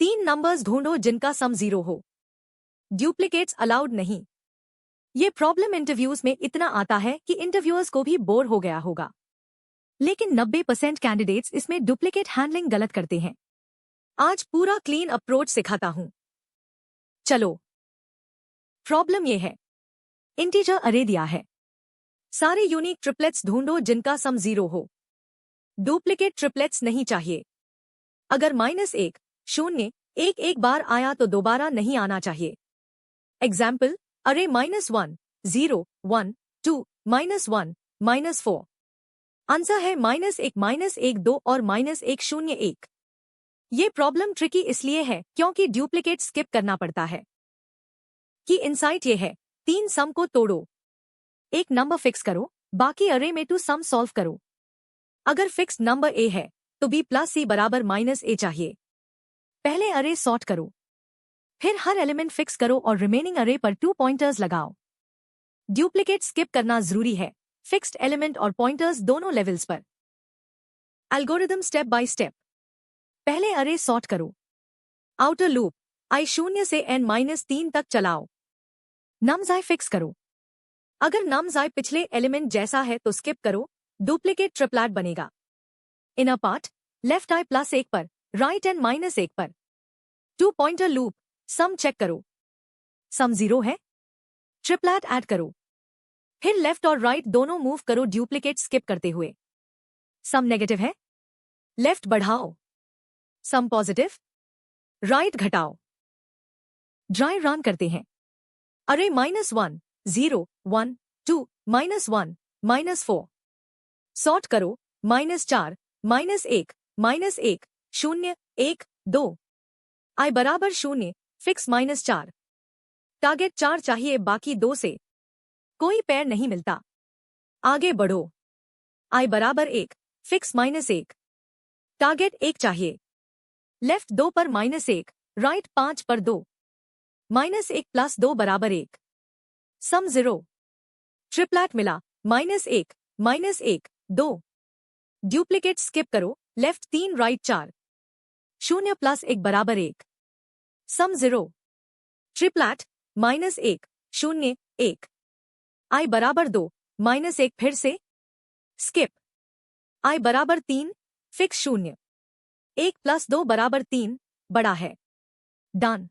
3 numbers ढूंढो जिनका सम 0 हो। डुप्लीकेट्स अलाउड नहीं। ये प्रॉब्लम इंटरव्यूज में इतना आता है कि इंटरव्यूअर्स को भी बोर हो गया होगा। लेकिन 90% कैंडिडेट्स इसमें डुप्लीकेट हैंडलिंग गलत करते हैं। आज पूरा क्लीन अप्रोच सिखाता हूं। चलो। प्रॉब्लम ये है, इंटीजर अरे दिया है, सारे यूनिक ट्रिपलेट्स ढूंढो जिनका सम 0 हो। डुप्लीकेट ट्रिपलेट्स नहीं चाहिए। अगर -1, 0, 1 एक बार आया तो दोबारा नहीं आना चाहिए। एग्जाम्पल, अरे -1, 0, 1, 2, -1, -4। आंसर है -1, -1, 2 और -1, 0, 1। ये प्रॉब्लम ट्रिकी इसलिए है क्योंकि डुप्लीकेट स्किप करना पड़ता है। की इनसाइट ये है, 3 सम को तोड़ो, एक नंबर फिक्स करो, बाकी अरे में 2 सम सॉल्व करो। अगर फिक्स्ड नंबर ए है तो b प्लस सी बराबर -a चाहिए। पहले अरे सॉर्ट करो, फिर हर एलिमेंट फिक्स करो और रिमेनिंग अरे पर 2 पॉइंटर्स लगाओ। डुप्लीकेट स्किप करना जरूरी है, फिक्स्ड एलिमेंट और पॉइंटर्स दोनों लेवल्स पर। Algorithm step by step. पहले अरे सॉर्ट करो, आउटर लूप i 0 से n-3 तक चलाओ। नम्स i फिक्स करो। अगर नम्स i पिछले एलिमेंट जैसा है तो स्किप करो, डुप्लीकेट ट्रिपलेट बनेगा। Inner part, left i plus 1 पर, राइट n-1 पर। 2 पॉइंटर लूप, सम चेक करो। सम 0 है, ट्रिपलेट ऐड करो। फिर लेफ्ट और राइट दोनों मूव करो डुप्लीकेट स्किप करते हुए। सम नेगेटिव है, लेफ्ट बढ़ाओ। सम पॉजिटिव, राइट घटाओ। ड्राई रन करते हैं। अरे -1, 0, 1, 2, -1, -4। सॉर्ट करो, -4, -1, -1, 0, 1, 2। i बराबर 0, फिक्स -4। टारगेट 4 चाहिए, बाकी 2 से कोई पैर नहीं मिलता। आगे बढ़ो, i बराबर 1, फिक्स -1। टारगेट 1 चाहिए। लेफ्ट 2 पर -1, राइट 5 पर 2। -1 प्लस 2 बराबर 1। सम 0। ट्रिपलेट मिला, -1, -1, 2। डुप्लीकेट स्किप करो, लेफ्ट 3 राइट 4। 0 प्लस 1 बराबर 1। सम 0। ट्रिपलेट, -1, 0, 1। i बराबर 2, -1 फिर से स्किप। i बराबर 3, फिक्स 0। 1 प्लस 2 बराबर 3, बड़ा है। डन।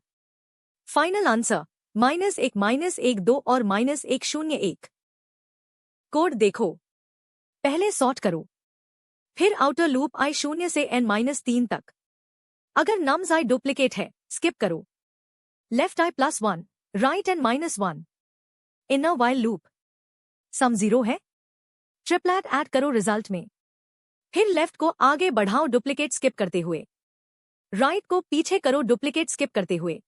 फाइनल आंसर -1, -1, 2 और -1, 0, 1। कोड देखो। पहले सॉर्ट करो, फिर आउटर लूप i 0 से n-3 तक। अगर नम्स i डुप्लीकेट है, स्किप करो। Left i plus 1, right n-1। Inner while loop. Sum 0 है, ट्रिपलेट ऐड करो रिजल्ट में। फिर लेफ्ट को आगे बढ़ाओ डुप्लीकेट स्किप करते हुए। राइट को पीछे करो डुप्लीकेट स्किप करते हुए।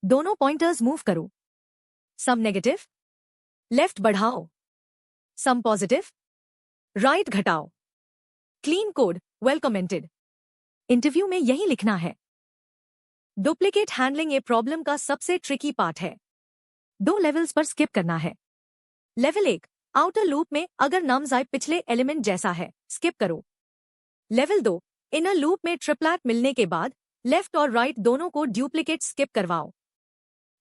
दोनों पॉइंटर्स मूव करो। सम नेगेटिव, लेफ्ट बढ़ाओ। सम पॉजिटिव, राइट घटाओ। Clean code, well commented. Interview में यही लिखना है। डुप्लीकेट हैंडलिंग ये प्रॉब्लम का सबसे ट्रिकी पार्ट है। 2 लेवल्स पर स्किप करना है। लेवल 1, आउटर लूप में अगर नम्स i पिछले एलिमेंट जैसा है, स्किप करो। लेवल 2, इनर लूप में ट्रिपलेट मिलने के बाद लेफ्ट और राइट दोनों को डुप्लीकेट स्किप करवाओ।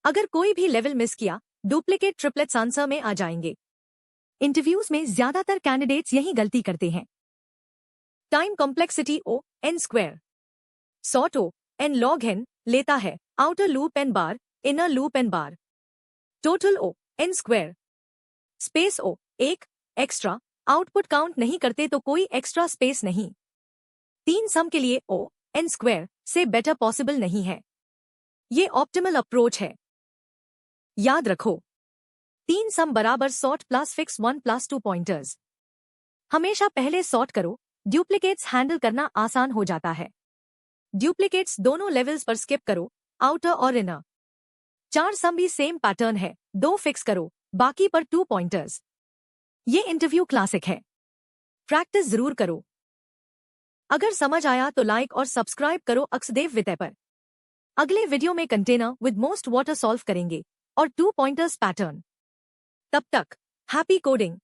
अगर कोई भी लेवल मिस किया, डुप्लीकेट ट्रिपलेट्स आंसर में आ जाएंगे। इंटरव्यूज में ज्यादातर कैंडिडेट्स यही गलती करते हैं। Time complexity O n²। Sort O n log n लेता है, आउटर लूप n बार, इनर लूप n बार। Total O n²। Space O 1 extra, output count नहीं करते तो कोई एक्स्ट्रा स्पेस नहीं। 3 सम के लिए O n² से बेटर पॉसिबल नहीं है। ये ऑप्टिमल अप्रोच है। याद रखो, 3 सम बराबर sort plus fix 1 plus 2 pointers. हमेशा पहले सॉर्ट करो, डुप्लीकेट्स हैंडल करना आसान हो जाता है। डुप्लीकेट्स दोनों लेवल्स पर स्किप करो, आउटर और इनर। 4 सम भी सेम पैटर्न है, 2 फिक्स करो, बाकी पर 2 पॉइंटर्स। ये इंटरव्यू क्लासिक है, प्रैक्टिस जरूर करो। अगर समझ आया तो लाइक और सब्सक्राइब करो अक्षदेव वितय पर। अगले वीडियो में container with most water solve करेंगे और 2 पॉइंटर्स पैटर्न। तब तक हैप्पी कोडिंग।